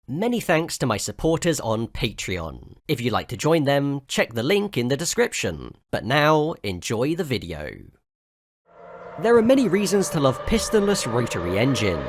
Many thanks to my supporters on Patreon. If you'd like to join them, check the link in the description. But now, enjoy the video. There are many reasons to love pistonless rotary engines.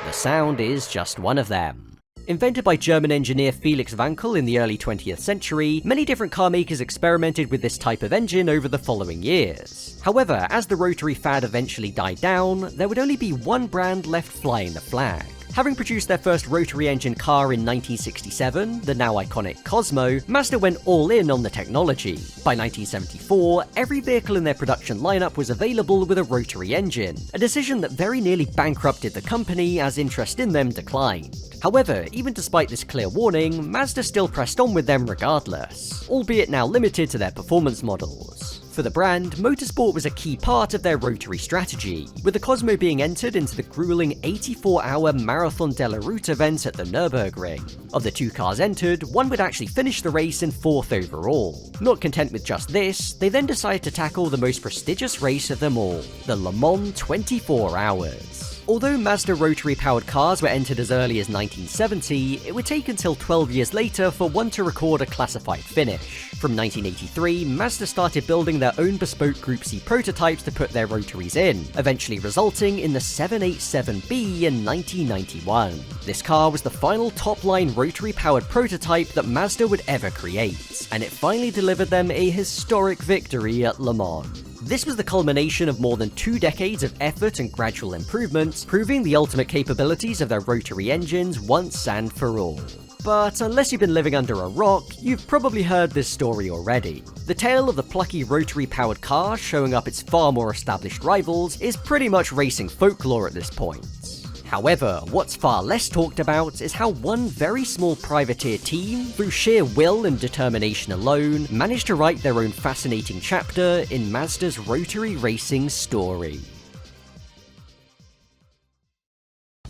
The sound is just one of them. Invented by German engineer Felix Wankel in the early 20th century, many different car makers experimented with this type of engine over the following years. However, as the rotary fad eventually died down, there would only be one brand left flying the flag. Having produced their first rotary engine car in 1967, the now iconic Cosmo, Mazda went all in on the technology. By 1974, every vehicle in their production lineup was available with a rotary engine, a decision that very nearly bankrupted the company as interest in them declined. However, even despite this clear warning, Mazda still pressed on with them regardless, albeit now limited to their performance models. For the brand, motorsport was a key part of their rotary strategy, with the Cosmo being entered into the grueling 84-hour Marathon della Route event at the Nürburgring. Of the two cars entered, one would actually finish the race in 4th overall. Not content with just this, they then decided to tackle the most prestigious race of them all, the Le Mans 24 Hours. Although Mazda rotary-powered cars were entered as early as 1970, it would take until 12 years later for one to record a classified finish. From 1983, Mazda started building their own bespoke Group C prototypes to put their rotaries in, eventually resulting in the 787B in 1991. This car was the final top-line rotary-powered prototype that Mazda would ever create, and it finally delivered them a historic victory at Le Mans. This was the culmination of more than 2 decades of effort and gradual improvements, proving the ultimate capabilities of their rotary engines once and for all. But unless you've been living under a rock, you've probably heard this story already. The tale of the plucky rotary-powered car showing up its far more established rivals is pretty much racing folklore at this point. However, what's far less talked about is how one very small privateer team, through sheer will and determination alone, managed to write their own fascinating chapter in Mazda's rotary racing story.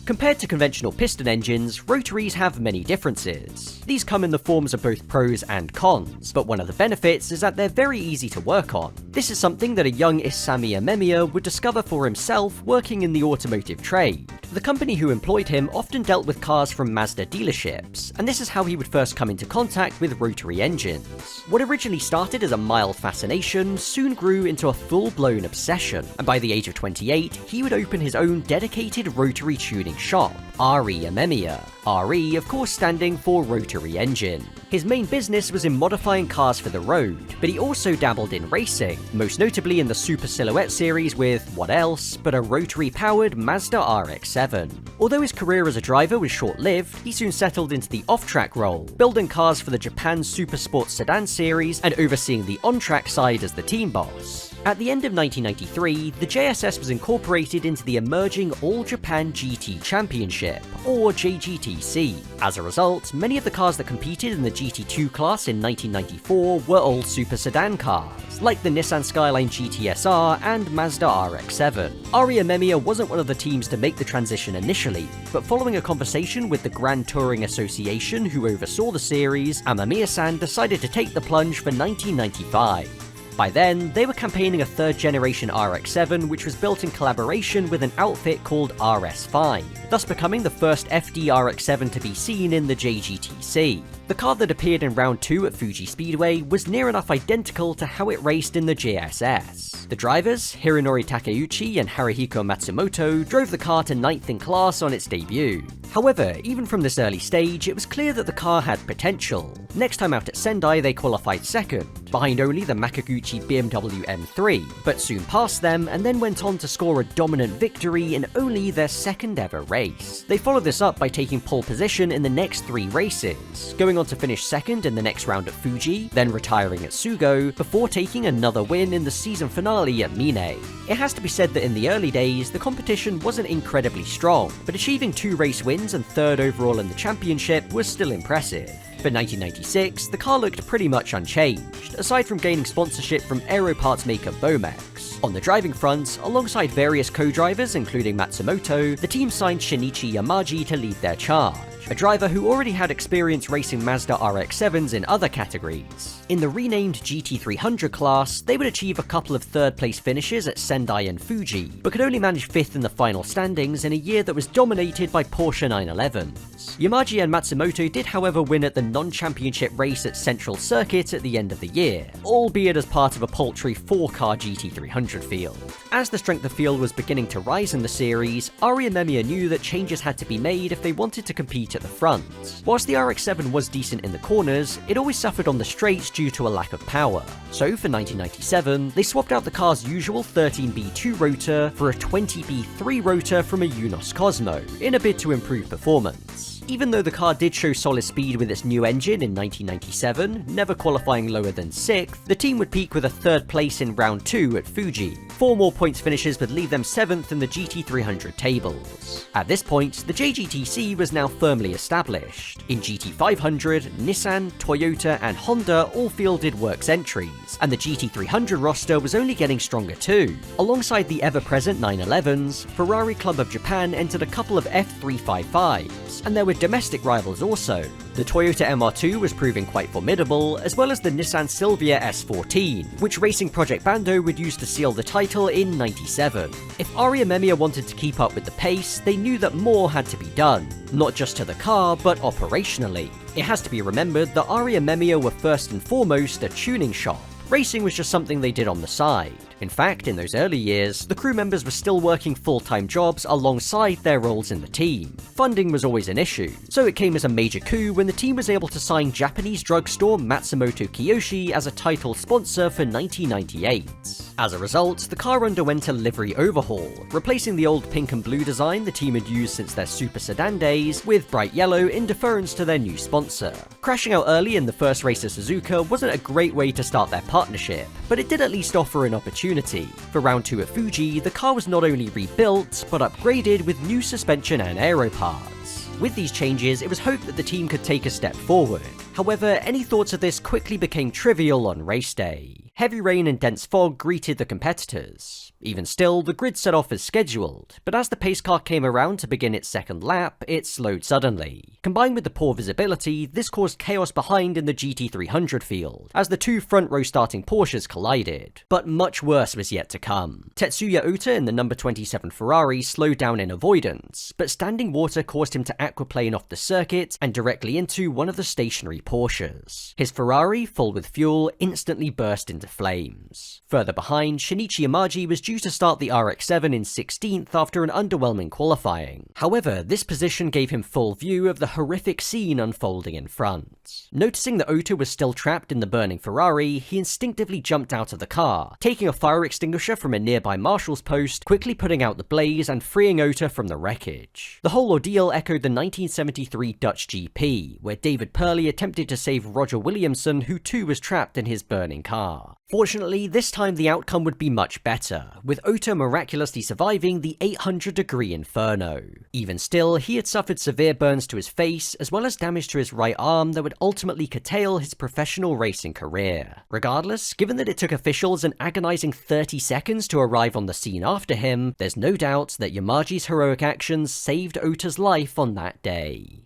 Compared to conventional piston engines, rotaries have many differences. These come in the forms of both pros and cons, but one of the benefits is that they're very easy to work on. This is something that a young Isamu Amemiya would discover for himself working in the automotive trade. The company who employed him often dealt with cars from Mazda dealerships, and this is how he would first come into contact with rotary engines. What originally started as a mild fascination soon grew into a full-blown obsession, and by the age of 28, he would open his own dedicated rotary tuning shop, RE Amemiya. RE, of course, standing for Rotary Engine. His main business was in modifying cars for the road, but he also dabbled in racing, most notably in the Super Silhouette series with, what else, but a rotary-powered Mazda RX-7. Although his career as a driver was short-lived, he soon settled into the off-track role, building cars for the Japan Super Sports Sedan series and overseeing the on-track side as the team boss. At the end of 1993, the JSS was incorporated into the emerging All Japan GT Championship, or JGTC. As a result, many of the cars that competed in the GT2 class in 1994 were all super sedan cars, like the Nissan Skyline GT-SR and Mazda RX-7. RE Amemiya wasn't one of the teams to make the transition initially, but following a conversation with the Grand Touring Association who oversaw the series, Amemiya-san decided to take the plunge for 1995. By then, they were campaigning a 3rd-generation RX-7 which was built in collaboration with an outfit called RS5, thus becoming the first FD RX-7 to be seen in the JGTC. The car that appeared in round 2 at Fuji Speedway was near enough identical to how it raced in the JSS. The drivers, Hidenori Takeuchi and Haruhiko Matsumoto, drove the car to 9th in class on its debut. However, even from this early stage, it was clear that the car had potential. Next time out at Sendai, they qualified 2nd, behind only the Makaguchi BMW M3, but soon passed them and then went on to score a dominant victory in only their 2nd ever race. They followed this up by taking pole position in the next 3 races, going on to finish 2nd in the next round at Fuji, then retiring at Sugo, before taking another win in the season finale at Mine. It has to be said that in the early days, the competition wasn't incredibly strong, but achieving 2 race wins and 3rd overall in the championship was still impressive. For 1996, the car looked pretty much unchanged, aside from gaining sponsorship from aero parts maker Bomex. On the driving front, alongside various co-drivers including Matsumoto, the team signed Shinichi Yamaji to lead their charge, a driver who already had experience racing Mazda RX-7s in other categories. In the renamed GT300 class, they would achieve a couple of third-place finishes at Sendai and Fuji, but could only manage 5th in the final standings in a year that was dominated by Porsche 911s. Yamaji and Matsumoto did however win at the non-championship race at Central Circuit at the end of the year, albeit as part of a paltry 4-car GT300 field. As the strength of field was beginning to rise in the series, Ari and Memiya knew that changes had to be made if they wanted to compete at the front. Whilst the RX-7 was decent in the corners, it always suffered on the straights due to a lack of power. So for 1997, they swapped out the car's usual 13B2 rotor for a 20B3 rotor from a Unos Cosmo, in a bid to improve performance. Even though the car did show solid speed with its new engine in 1997, never qualifying lower than 6th, the team would peak with a 3rd place in round 2 at Fuji. 4 more points finishes would leave them 7th in the GT300 tables. At this point, the JGTC was now firmly established. In GT500, Nissan, Toyota and Honda all fielded works entries, and the GT300 roster was only getting stronger too. Alongside the ever-present 911s, Ferrari Club of Japan entered a couple of F355s, and there were domestic rivals also. The Toyota MR2 was proving quite formidable, as well as the Nissan Silvia S14, which Racing Project Bando would use to seal the title in 97. If Ari and Memiya wanted to keep up with the pace, they knew that more had to be done, not just to the car, but operationally. It has to be remembered that Ari and Memiya were first and foremost a tuning shop. Racing was just something they did on the side. In fact, in those early years, the crew members were still working full-time jobs alongside their roles in the team. Funding was always an issue, so it came as a major coup when the team was able to sign Japanese drugstore Matsumoto Kiyoshi as a title sponsor for 1998. As a result, the car underwent a livery overhaul, replacing the old pink and blue design the team had used since their super sedan days with bright yellow in deference to their new sponsor. Crashing out early in the first race at Suzuka wasn't a great way to start their partnership, but it did at least offer an opportunity. For round 2 at Fuji, the car was not only rebuilt, but upgraded with new suspension and aero parts. With these changes, it was hoped that the team could take a step forward. However, any thoughts of this quickly became trivial on race day. Heavy rain and dense fog greeted the competitors. Even still, the grid set off as scheduled, but as the pace car came around to begin its second lap, it slowed suddenly. Combined with the poor visibility, this caused chaos behind in the GT300 field, as the 2 front row starting Porsches collided. But much worse was yet to come. Tetsuya Ota in the number 27 Ferrari slowed down in avoidance, but standing water caused him to aquaplane off the circuit and directly into one of the stationary Porsches. His Ferrari, full with fuel, instantly burst into flames. Further behind, Shinichi Yamaji was due to start the RX-7 in 16th after an underwhelming qualifying. However, this position gave him full view of the horrific scene unfolding in front. Noticing that Ota was still trapped in the burning Ferrari, he instinctively jumped out of the car, taking a fire extinguisher from a nearby marshal's post, quickly putting out the blaze and freeing Ota from the wreckage. The whole ordeal echoed the 1973 Dutch GP, where David Purley attempted to save Roger Williamson, who too was trapped in his burning car. Fortunately, this time the outcome would be much better, with Ota miraculously surviving the 800-degree inferno. Even still, he had suffered severe burns to his face, as well as damage to his right arm that would ultimately curtail his professional racing career. Regardless, given that it took officials an agonizing 30 seconds to arrive on the scene after him, there's no doubt that Yamaji's heroic actions saved Ota's life on that day.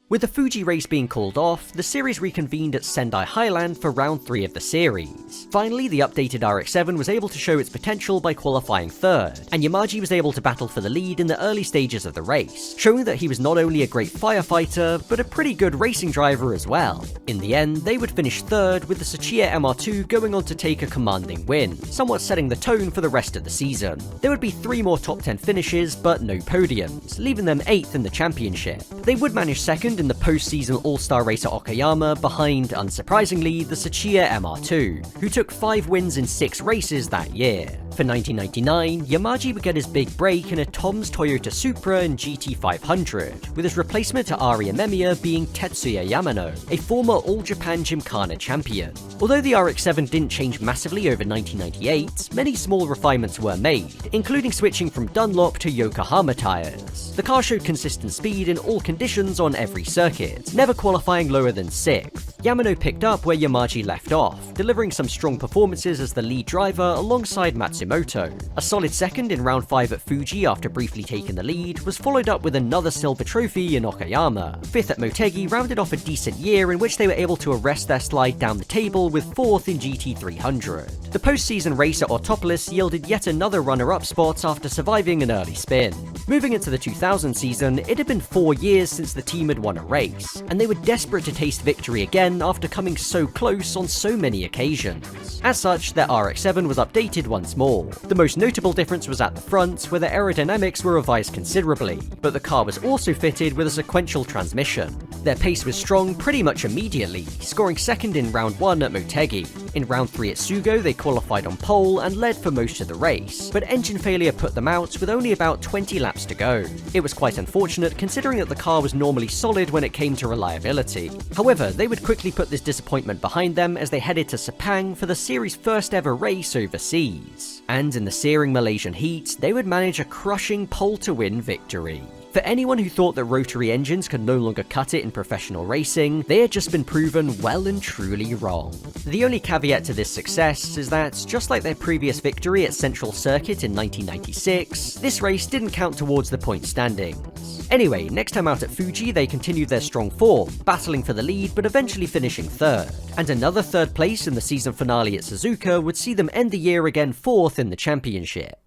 With the Fuji race being called off, the series reconvened at Sendai Highland for round 3 of the series. Finally, the updated RX-7 was able to show its potential by qualifying 3rd, and Yamaji was able to battle for the lead in the early stages of the race, showing that he was not only a great firefighter, but a pretty good racing driver as well. In the end, they would finish 3rd, with the Tsuchiya MR2 going on to take a commanding win, somewhat setting the tone for the rest of the season. There would be 3 more top 10 finishes, but no podiums, leaving them 8th in the championship. They would manage 2nd in the post-season all-star race at Okayama, behind, unsurprisingly, the Tsuchiya MR2, who took 5 wins in 6 races that year. For 1999, Yamaji would get his big break in a Tom's Toyota Supra and GT500, with his replacement to Ari and Memiya being Tetsuya Yamano, a former All-Japan Gymkhana champion. Although the RX-7 didn't change massively over 1998, many small refinements were made, including switching from Dunlop to Yokohama tyres. The car showed consistent speed in all conditions on every circuit, never qualifying lower than 6th. Yamano picked up where Yamaji left off, delivering some strong performances as the lead driver alongside Matsumoto. A solid second in round 5 at Fuji after briefly taking the lead was followed up with another silver trophy in Okayama. 5th at Motegi rounded off a decent year in which they were able to arrest their slide down the table with 4th in GT300. The postseason race at Autopolis yielded yet another runner-up spot after surviving an early spin. Moving into the 2000 season, it had been 4 years since the team had won a race, and they were desperate to taste victory again after coming so close on so many occasions. As such, their RX-7 was updated once more. The most notable difference was at the front, where the aerodynamics were revised considerably, but the car was also fitted with a sequential transmission. Their pace was strong pretty much immediately, scoring 2nd in round 1 at Motegi. In round 3 at Sugo, they qualified on pole and led for most of the race, but engine failure put them out with only about 20 laps to go. It was quite unfortunate considering that the car was normally solid when it came to reliability. However, they would quickly put this disappointment behind them as they headed to Sepang for the series' first ever race overseas. And in the searing Malaysian heat, they would manage a crushing pole-to-win victory. For anyone who thought that rotary engines could no longer cut it in professional racing, they had just been proven well and truly wrong. The only caveat to this success is that, just like their previous victory at Central Circuit in 1996, this race didn't count towards the point standings. Anyway, next time out at Fuji, they continued their strong form, battling for the lead but eventually finishing 3rd. And another 3rd place in the season finale at Suzuka would see them end the year again 4th in the championship.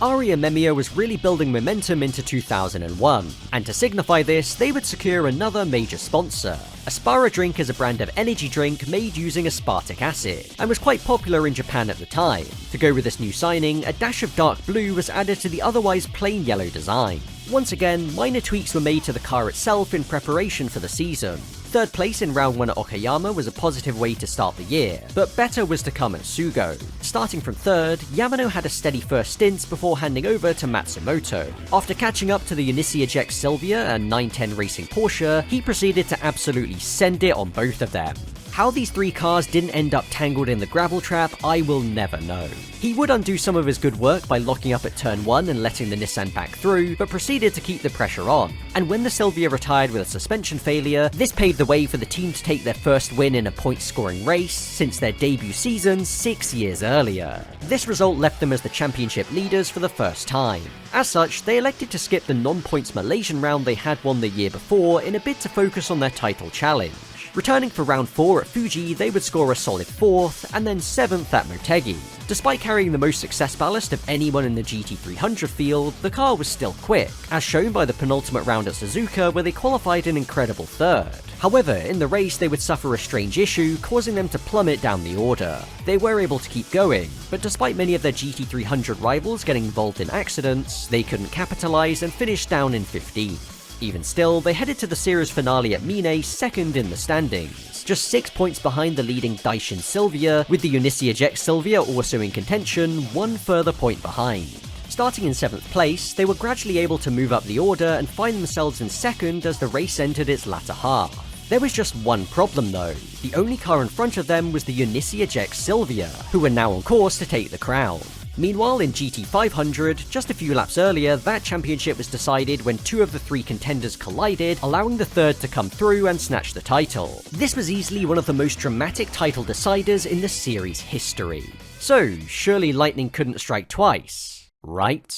Ari Amemiya was really building momentum into 2001, and to signify this, they would secure another major sponsor. Aspara Drink is a brand of energy drink made using aspartic acid, and was quite popular in Japan at the time. To go with this new signing, a dash of dark blue was added to the otherwise plain yellow design. Once again, minor tweaks were made to the car itself in preparation for the season. 3rd place in round 1 at Okayama was a positive way to start the year, but better was to come at Sugo. Starting from 3rd, Yamano had a steady first stint before handing over to Matsumoto. After catching up to the Unisia Jack Silvia and 910 Racing Porsche, he proceeded to absolutely send it on both of them. How these 3 cars didn't end up tangled in the gravel trap, I will never know. He would undo some of his good work by locking up at turn 1 and letting the Nissan back through, but proceeded to keep the pressure on. And when the Silvia retired with a suspension failure, this paved the way for the team to take their first win in a point-scoring race since their debut season 6 years earlier. This result left them as the championship leaders for the first time. As such, they elected to skip the non-points Malaysian round they had won the year before in a bid to focus on their title challenge. Returning for round 4 at Fuji, they would score a solid 4th, and then 7th at Motegi. Despite carrying the most success ballast of anyone in the GT300 field, the car was still quick, as shown by the penultimate round at Suzuka where they qualified an incredible 3rd. However, in the race they would suffer a strange issue, causing them to plummet down the order. They were able to keep going, but despite many of their GT300 rivals getting involved in accidents, they couldn't capitalise and finished down in 15th. Even still, they headed to the series finale at Mine 2nd in the standings, just 6 points behind the leading Daishin Silvia, with the Unisia Jack Silvia also in contention, 1 further point behind. Starting in 7th place, they were gradually able to move up the order and find themselves in 2nd as the race entered its latter half. There was just one problem though. The only car in front of them was the Unisia Jack Silvia, who were now on course to take the crown. Meanwhile, in GT500, just a few laps earlier, that championship was decided when 2 of the 3 contenders collided, allowing the 3rd to come through and snatch the title. This was easily one of the most dramatic title deciders in the series' history. So, surely lightning couldn't strike twice, right?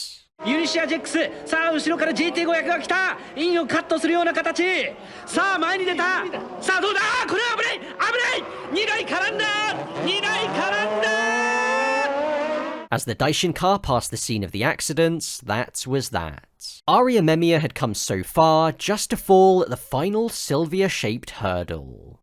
ユニシアジェックス、さあ後ろから GT500 が来た、インをカットするような形、さあ前に出た、さあどうだ、これは危ない危ない、2台絡んだ、2台絡んだ。 As the Daishin car passed the scene of the accidents, that was that. Ari Amemiya had come so far just to fall at the final Sylvia-shaped hurdle.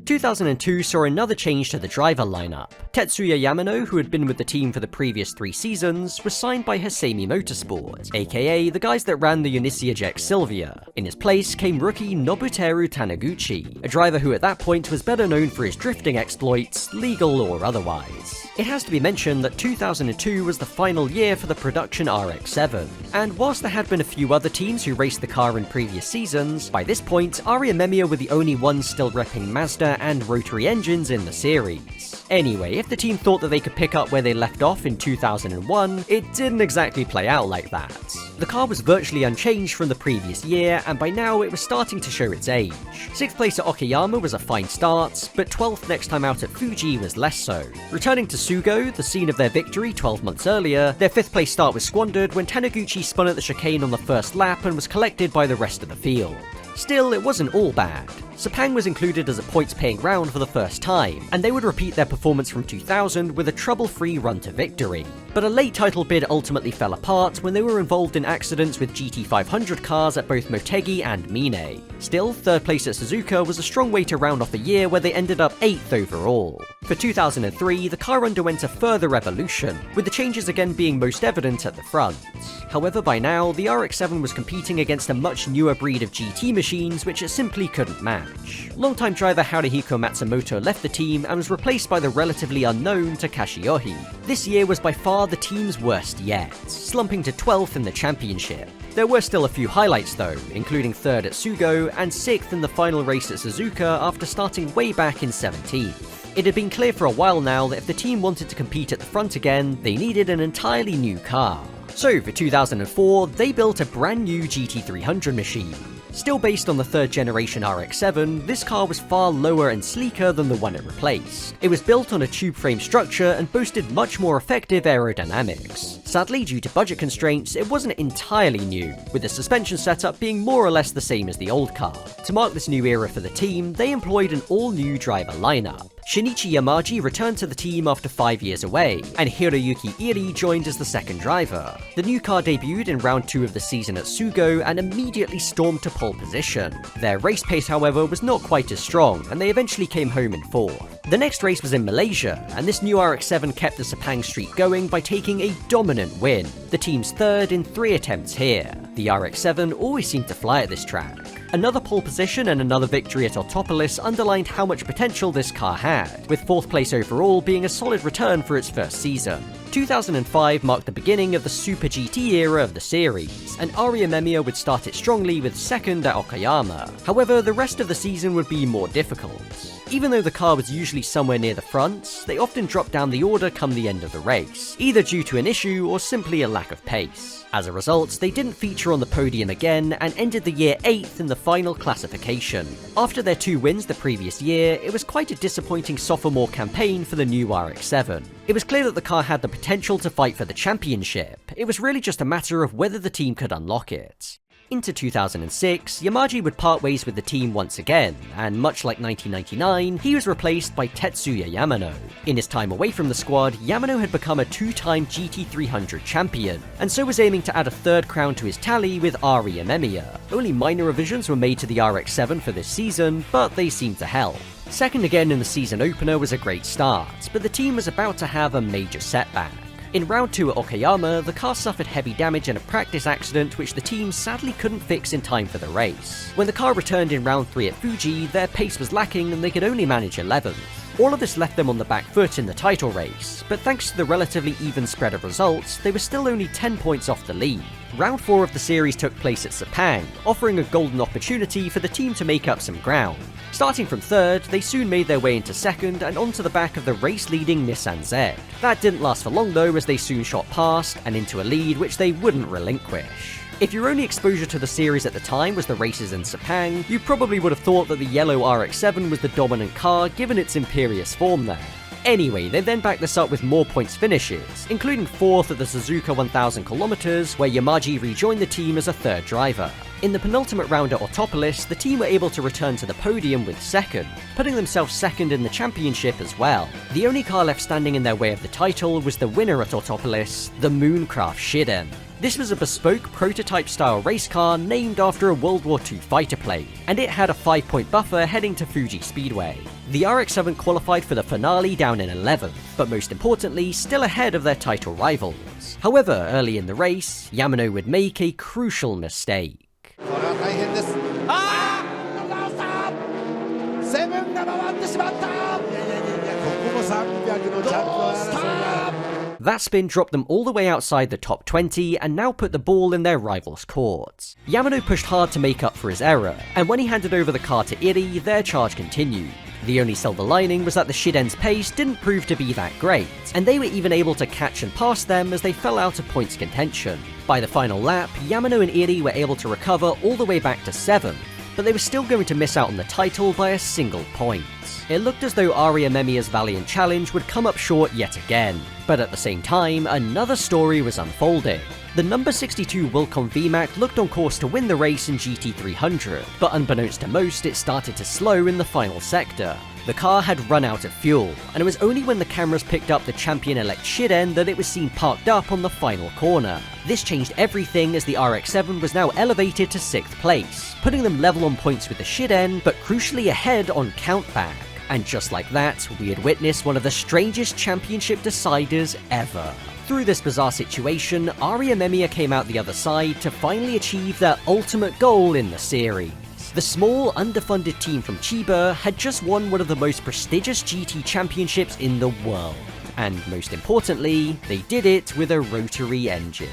2002 saw another change to the driver lineup. Tetsuya Yamano, who had been with the team for the previous 3 seasons, was signed by Heisei Motorsport, aka the guys that ran the Unisia Jack Silvia. In his place came rookie Nobuteru Taniguchi, a driver who at that point was better known for his drifting exploits, legal or otherwise. It has to be mentioned that 2002 was the final year for the production RX-7, and whilst there had been a few other teams who raced the car in previous seasons, by this point Ari Amemiya were the only ones still repping Mazda Modellista and Rotary engines in the series. Anyway, if the team thought that they could pick up where they left off in 2001, it didn't exactly play out like that. The car was virtually unchanged from the previous year, and by now it was starting to show its age. 6th place at Okayama was a fine start, but 12th next time out at Fuji was less so. Returning to Sugo, the scene of their victory 12 months earlier, their 5th place start was squandered when Taniguchi spun at the chicane on the first lap and was collected by the rest of the field. Still, it wasn't all bad. Sepang was included as a points-paying round for the first time, and they would repeat their performance from 2000 with a trouble-free run to victory. But a late title bid ultimately fell apart when they were involved in accidents with GT500 cars at both Motegi and Mine. Still, 3rd place at Suzuka was a strong way to round off the year where they ended up 8th overall. For 2003, the car underwent a further evolution, with the changes again being most evident at the front. However, by now, the RX-7 was competing against a much newer breed of GT machines which it simply couldn't match. Longtime driver Haruhiko Matsumoto left the team and was replaced by the relatively unknown Takashi Ohi. This year was by far the team's worst yet, slumping to 12th in the championship. There were still a few highlights though, including 3rd at Sugo and 6th in the final race at Suzuka after starting way back in 17th. It had been clear for a while now that if the team wanted to compete at the front again, they needed an entirely new car. So for 2004, they built a brand new GT300 machine. Still based on the 3rd generation RX-7, this car was far lower and sleeker than the one it replaced. It was built on a tube frame structure and boasted much more effective aerodynamics. Sadly, due to budget constraints, it wasn't entirely new, with the suspension setup being more or less the same as the old car. To mark this new era for the team, they employed an all-new driver lineup. Shinichi Yamaji returned to the team after 5 years away, and Hiroyuki Iri joined as the second driver. The new car debuted in round 2 of the season at Sugo and immediately stormed to pole position. Their race pace, however, was not quite as strong, and they eventually came home in 4th. The next race was in Malaysia, and this new RX-7 kept the Sepang streak going by taking a dominant win, the team's 3rd in 3 attempts here. The RX-7 always seemed to fly at this track. Another pole position and another victory at Autopolis underlined how much potential this car had, with 4th place overall being a solid return for its first season. 2005 marked the beginning of the Super GT era of the series, and Aria Memiya would start it strongly with 2nd at Okayama. However, the rest of the season would be more difficult. Even though the car was usually somewhere near the front, they often dropped down the order come the end of the race, either due to an issue or simply a lack of pace. As a result, they didn't feature on the podium again and ended the year 8th in the final classification. After their 2 wins the previous year, it was quite a disappointing sophomore campaign for the new RX-7. It was clear that the car had the potential to fight for the championship. It was really just a matter of whether the team could unlock it. Into 2006, Yamaji would part ways with the team once again, and much like 1999, he was replaced by Tetsuya Yamano. In his time away from the squad, Yamano had become a 2-time GT300 champion, and so was aiming to add a 3rd crown to his tally with Aria Memiya. Only minor revisions were made to the RX-7 for this season, but they seemed to help. 2nd again in the season opener was a great start, but the team was about to have a major setback. In round 2 at Okayama, the car suffered heavy damage in a practice accident which the team sadly couldn't fix in time for the race. When the car returned in round 3 at Fuji, their pace was lacking and they could only manage 11th. All of this left them on the back foot in the title race, but thanks to the relatively even spread of results, they were still only 10 points off the lead. Round 4 of the series took place at Sepang, offering a golden opportunity for the team to make up some ground. Starting from 3rd, they soon made their way into 2nd and onto the back of the race-leading Nissan Z. That didn't last for long though, as they soon shot past and into a lead which they wouldn't relinquish. If your only exposure to the series at the time was the races in Sepang, you probably would have thought that the yellow RX-7 was the dominant car given its imperious form there. Anyway, they then backed this up with more points finishes, including 4th at the Suzuka 1000 km, where Yamaji rejoined the team as a 3rd driver. In the penultimate round at Autopolis, the team were able to return to the podium with 2nd, putting themselves 2nd in the championship as well. The only car left standing in their way of the title was the winner at Autopolis, the Mooncraft Shiden. This was a bespoke prototype-style race car named after a World War II fighter plane, and it had a 5-point buffer heading to Fuji Speedway. The RX-7 qualified for the finale down in 11th, but most importantly, still ahead of their title rivals. However, early in the race, Yamano would make a crucial mistake. That spin dropped them all the way outside the top 20 and now put the ball in their rivals' court. Yamano pushed hard to make up for his error, and when he handed over the car to Iri, their charge continued. The only silver lining was that the Shiden's pace didn't prove to be that great, and they were even able to catch and pass them as they fell out of points contention. By the final lap, Yamano and Iri were able to recover all the way back to 7th, but they were still going to miss out on the title by a single point. It looked as though Aria Memiya's valiant challenge would come up short yet again, but at the same time, another story was unfolding. The number 62 Wilcom VMAX looked on course to win the race in GT300, but unbeknownst to most, it started to slow in the final sector. The car had run out of fuel, and it was only when the cameras picked up the champion-elect Shiden that it was seen parked up on the final corner. This changed everything as the RX-7 was now elevated to 6th place, putting them level on points with the Shiden, but crucially ahead on countback. And just like that, we had witnessed one of the strangest championship deciders ever. Through this bizarre situation, Aria Memiya came out the other side to finally achieve their ultimate goal in the series. The small, underfunded team from Chiba had just won one of the most prestigious GT championships in the world. And most importantly, they did it with a rotary engine.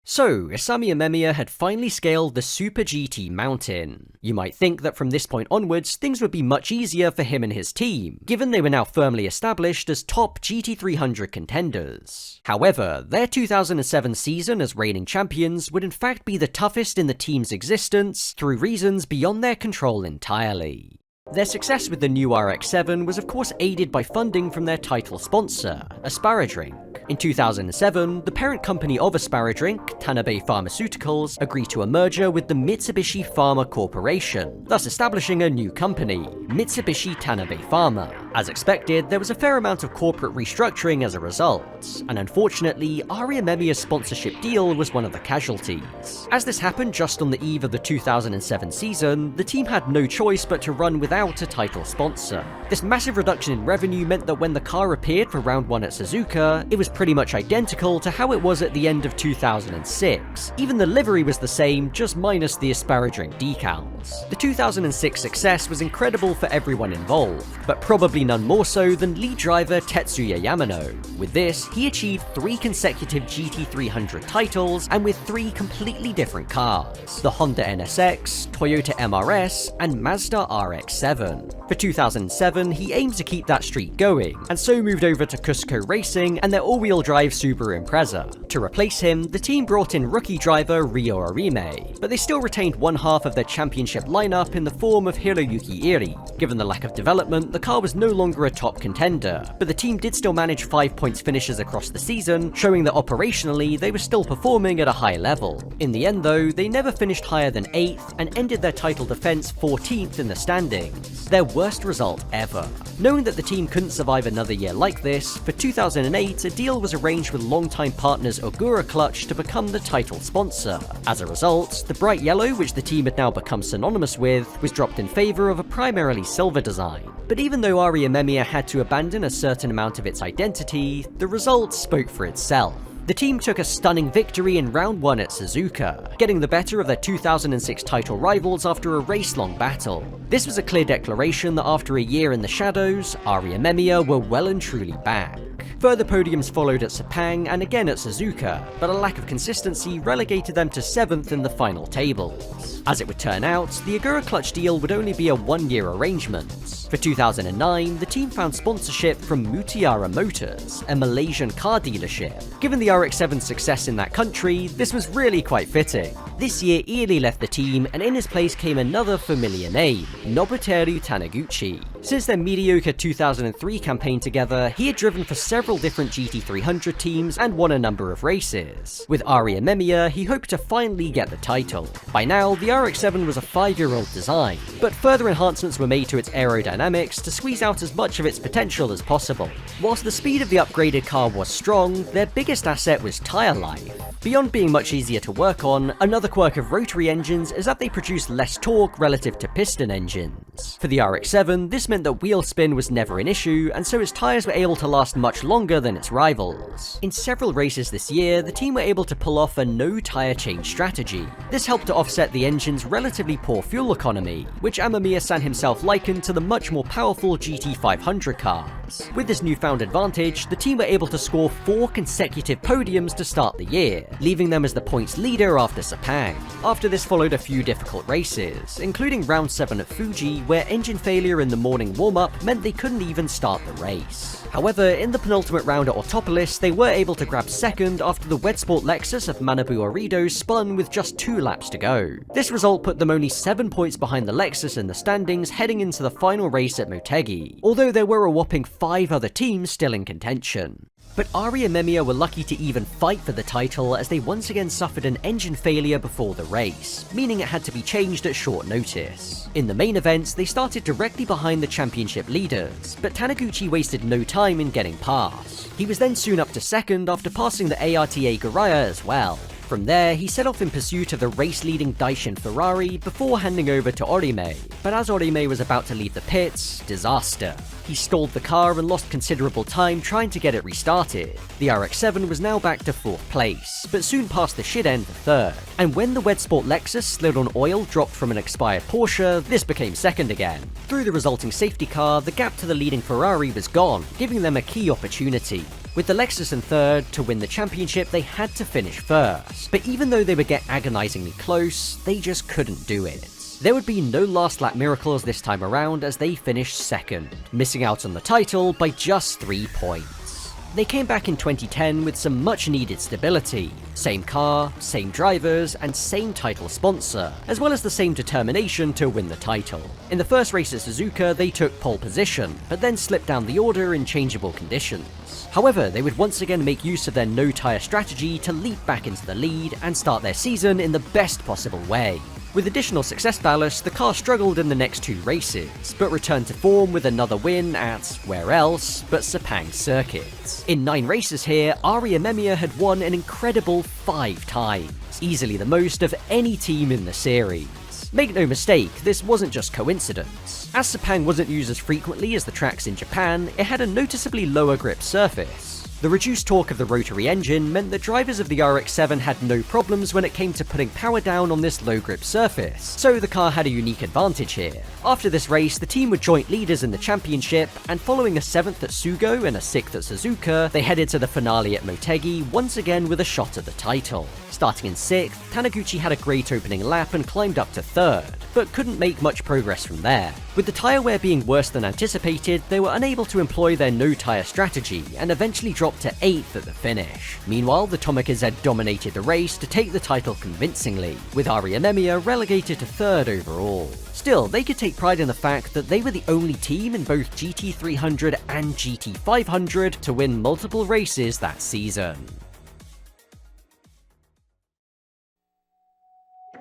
So, Isamu Memiya had finally scaled the Super GT mountain. You might think that from this point onwards, things would be much easier for him and his team, given they were now firmly established as top GT300 contenders. However, their 2007 season as reigning champions would in fact be the toughest in the team's existence, through reasons beyond their control entirely. Their success with the new RX-7 was of course aided by funding from their title sponsor, Asparadrink. In 2007, the parent company of Asparadrink, Tanabe Pharmaceuticals, agreed to a merger with the Mitsubishi Pharma Corporation, thus establishing a new company, Mitsubishi Tanabe Pharma. As expected, there was a fair amount of corporate restructuring as a result, and unfortunately, Aria Memiya's sponsorship deal was one of the casualties. As this happened just on the eve of the 2007 season, the team had no choice but to run without a title sponsor. This massive reduction in revenue meant that when the car appeared for round 1 at Suzuka, it was pretty much identical to how it was at the end of 2006. Even the livery was the same, just minus the Asparadrink decals. The 2006 success was incredible for everyone involved, but probably none more so than lead driver Tetsuya Yamano. With this, he achieved 3 consecutive GT300 titles, and with 3 completely different cars: the Honda NSX, Toyota MRS, and Mazda RX-7. For 2007, he aimed to keep that streak going, and so moved over to Cusco Racing and their all-wheel drive Subaru Impreza. To replace him, the team brought in rookie driver Ryo Arime, but they still retained one half of their championship lineup in the form of Hiroyuki Iri. Given the lack of development, the car was no longer a top contender, but the team did still manage 5 points finishes across the season, showing that operationally they were still performing at a high level. In the end though, they never finished higher than 8th and ended their title defense 14th in the standings, their worst result ever. Knowing that the team couldn't survive another year like this, for 2008 a deal was arranged with longtime partners Ogura Clutch to become the title sponsor. As a result, the bright yellow, which the team had now become synonymous with, was dropped in favour of a primarily silver design. But even though Aria Memiya had to abandon a certain amount of its identity, the result spoke for itself. The team took a stunning victory in round 1 at Suzuka, getting the better of their 2006 title rivals after a race-long battle. This was a clear declaration that after a year in the shadows, Aria Memiya were well and truly back. Further podiums followed at Sepang and again at Suzuka, but a lack of consistency relegated them to 7th in the final tables. As it would turn out, the Ogura Clutch deal would only be a 1-year arrangement. For 2009, the team found sponsorship from Mutiara Motors, a Malaysian car dealership. Given the RX-7's success in that country, this was really quite fitting. This year, Iri left the team, and in his place came another familiar name, Nobuteru Taniguchi. Since their mediocre 2003 campaign together, he had driven for several different GT300 teams and won a number of races. With Aria Memiya, he hoped to finally get the title. By now, the RX-7 was a 5-year-old design, but further enhancements were made to its aerodynamics to squeeze out as much of its potential as possible. Whilst the speed of the upgraded car was strong, their biggest asset was tyre life. Beyond being much easier to work on, another quirk of rotary engines is that they produce less torque relative to piston engines. For the RX-7, this meant that wheel spin was never an issue, and so its tyres were able to last much longer than its rivals. In several races this year, the team were able to pull off a no tyre change strategy. This helped to offset the engine's relatively poor fuel economy, which Amamiya-san himself likened to the much more powerful GT500 cars. With this newfound advantage, the team were able to score 4 consecutive podiums to start the year, leaving them as the points leader after Sepang. After this followed a few difficult races, including round 7 at Fuji, where engine failure in the morning warm-up meant they couldn't even start the race. However, in the penultimate round at Autopolis, they were able to grab second after the Wedsport Lexus of Manabu Orido spun with just 2 laps to go. This result put them only 7 points behind the Lexus in the standings heading into the final race at Motegi, although there were a whopping 5 other teams still in contention. But Ari and Memiya were lucky to even fight for the title as they once again suffered an engine failure before the race, meaning it had to be changed at short notice. In the main events, they started directly behind the championship leaders, but Taniguchi wasted no time in getting past. He was then soon up to second after passing the ARTA Guraya as well. From there, he set off in pursuit of the race-leading Daishin Ferrari before handing over to Orime, but as Orime was about to leave the pits, disaster. He stalled the car and lost considerable time trying to get it restarted. The RX-7 was now back to 4th place, but soon passed the shit end for 3rd, and when the Wedsport Lexus slid on oil dropped from an expired Porsche, this became 2nd again. Through the resulting safety car, the gap to the leading Ferrari was gone, giving them a key opportunity. With the Lexus in 3rd, to win the championship they had to finish 1st, but even though they would get agonizingly close, they just couldn't do it. There would be no last lap miracles this time around as they finished 2nd, missing out on the title by just 3 points. They came back in 2010 with some much needed stability. Same car, same drivers, and same title sponsor, as well as the same determination to win the title. In the first race at Suzuka, they took pole position, but then slipped down the order in changeable conditions. However, they would once again make use of their no-tyre strategy to leap back into the lead and start their season in the best possible way. With additional success ballast, the car struggled in the next 2 races, but returned to form with another win at, where else, but Sepang Circuit. In 9 races here, Ari and Memiya had won an incredible 5 times, easily the most of any team in the series. Make no mistake, this wasn't just coincidence. As Sepang wasn't used as frequently as the tracks in Japan, it had a noticeably lower grip surface. The reduced torque of the rotary engine meant that drivers of the RX-7 had no problems when it came to putting power down on this low grip surface, so the car had a unique advantage here. After this race, the team were joint leaders in the championship, and following a 7th at Sugo and a 6th at Suzuka, they headed to the finale at Motegi once again with a shot at the title. Starting in 6th, Taniguchi had a great opening lap and climbed up to 3rd, but couldn't make much progress from there. With the tyre wear being worse than anticipated, they were unable to employ their no-tyre strategy, and eventually dropped to 8th at the finish. Meanwhile, the Tomica Z dominated the race to take the title convincingly, with Ari and Memiya relegated to 3rd overall. Still, they could take pride in the fact that they were the only team in both GT300 and GT500 to win multiple races that season.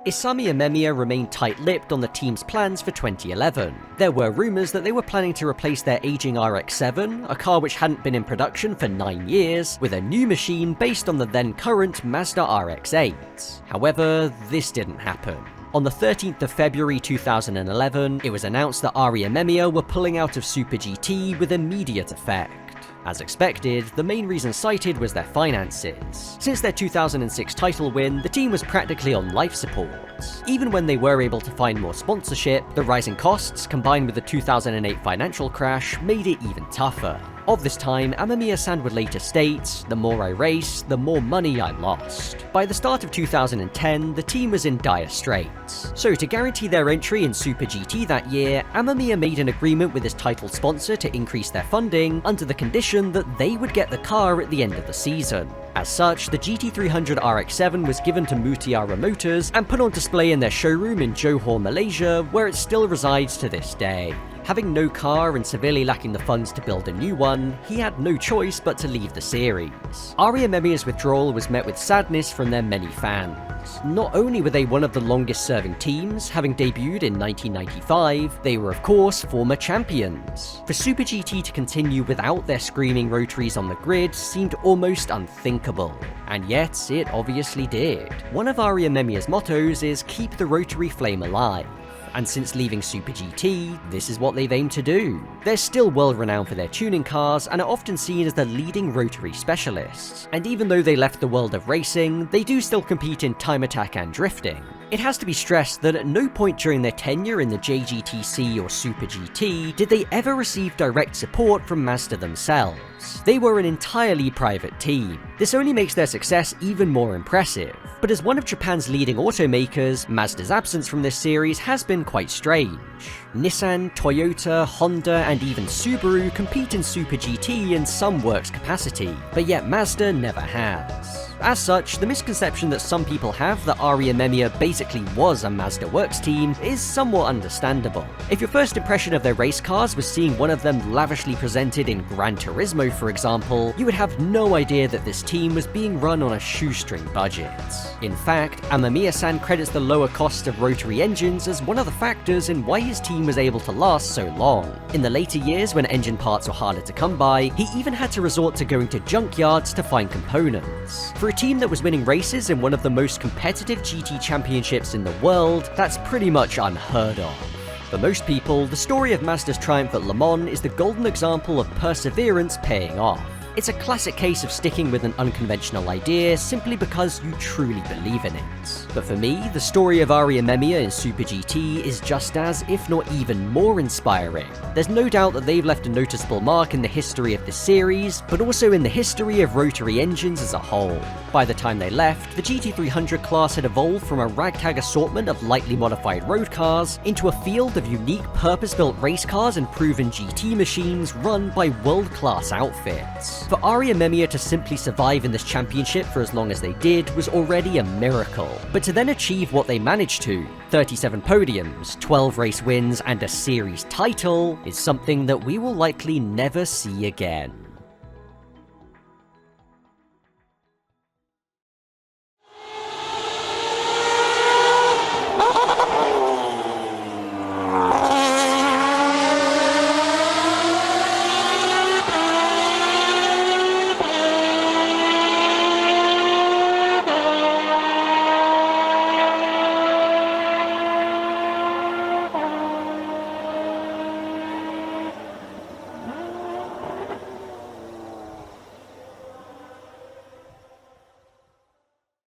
Isami and Memiya remained tight-lipped on the team's plans for 2011. There were rumours that they were planning to replace their aging RX-7, a car which hadn't been in production for 9 years, with a new machine based on the then-current Mazda RX-8. However, this didn't happen. On the 13th of February 2011, it was announced that Ari and Memiya were pulling out of Super GT with immediate effect. As expected, the main reason cited was their finances. Since their 2006 title win, the team was practically on life support. Even when they were able to find more sponsorship, the rising costs, combined with the 2008 financial crash, made it even tougher. Of this time, Amamiya-san would later state, "The more I race, the more money I lost." By the start of 2010, the team was in dire straits. So to guarantee their entry in Super GT that year, Amamiya made an agreement with his title sponsor to increase their funding under the condition that they would get the car at the end of the season. As such, the GT300 RX-7 was given to Mutiara Motors and put on display in their showroom in Johor, Malaysia, where it still resides to this day. Having no car and severely lacking the funds to build a new one, he had no choice but to leave the series. Ari and Memiya's withdrawal was met with sadness from their many fans. Not only were they one of the longest serving teams, having debuted in 1995, they were of course former champions. For Super GT to continue without their screaming rotaries on the grid seemed almost unthinkable. And yet, it obviously did. One of Ari and Memiya's mottos is "Keep the rotary flame alive." And since leaving Super GT, this is what they've aimed to do. They're still world renowned for their tuning cars and are often seen as the leading rotary specialists. And even though they left the world of racing, they do still compete in time attack and drifting. It has to be stressed that at no point during their tenure in the JGTC or Super GT did they ever receive direct support from Mazda themselves. They were an entirely private team. This only makes their success even more impressive. But as one of Japan's leading automakers, Mazda's absence from this series has been quite strange. Nissan, Toyota, Honda, and even Subaru compete in Super GT in some works capacity, but yet Mazda never has. As such, the misconception that some people have that Ari Amemiya basically was a Mazda Works team is somewhat understandable. If your first impression of their race cars was seeing one of them lavishly presented in Gran Turismo, for example, you would have no idea that this team was being run on a shoestring budget. In fact, Amemiya-san credits the lower cost of Rotary engines as one of the factors in why his team was able to last so long. In the later years, when engine parts were harder to come by, he even had to resort to going to junkyards to find components. For a team that was winning races in one of the most competitive GT championships in the world, that's pretty much unheard of. For most people, the story of Mazda's triumph at Le Mans is the golden example of perseverance paying off. It's a classic case of sticking with an unconventional idea simply because you truly believe in it. But for me, the story of Ari Amemiya in Super GT is just as, if not even more inspiring. There's no doubt that they've left a noticeable mark in the history of the series, but also in the history of Rotary engines as a whole. By the time they left, the GT300 class had evolved from a ragtag assortment of lightly modified road cars into a field of unique purpose-built race cars and proven GT machines run by world-class outfits. For Ari Amemiya to simply survive in this championship for as long as they did was already a miracle, but to then achieve what they managed to, 37 podiums, 12 race wins, and a series title, is something that we will likely never see again.